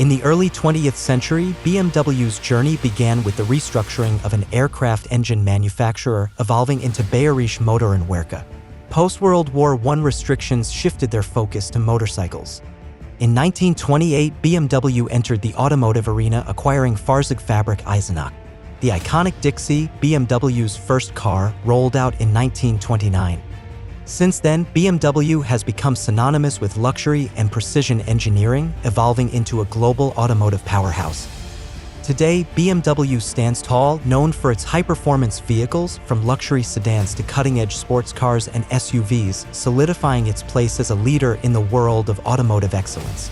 In the early 20th century, BMW's journey began with the restructuring of an aircraft engine manufacturer, evolving into Bayerische Motorenwerke. Post-World War I restrictions shifted their focus to motorcycles. In 1928, BMW entered the automotive arena, acquiring Fahrzeugfabrik Eisenach. The iconic Dixie, BMW's first car, rolled out in 1929. Since then, BMW has become synonymous with luxury and precision engineering, evolving into a global automotive powerhouse. Today, BMW stands tall, known for its high-performance vehicles, from luxury sedans to cutting-edge sports cars and SUVs, solidifying its place as a leader in the world of automotive excellence.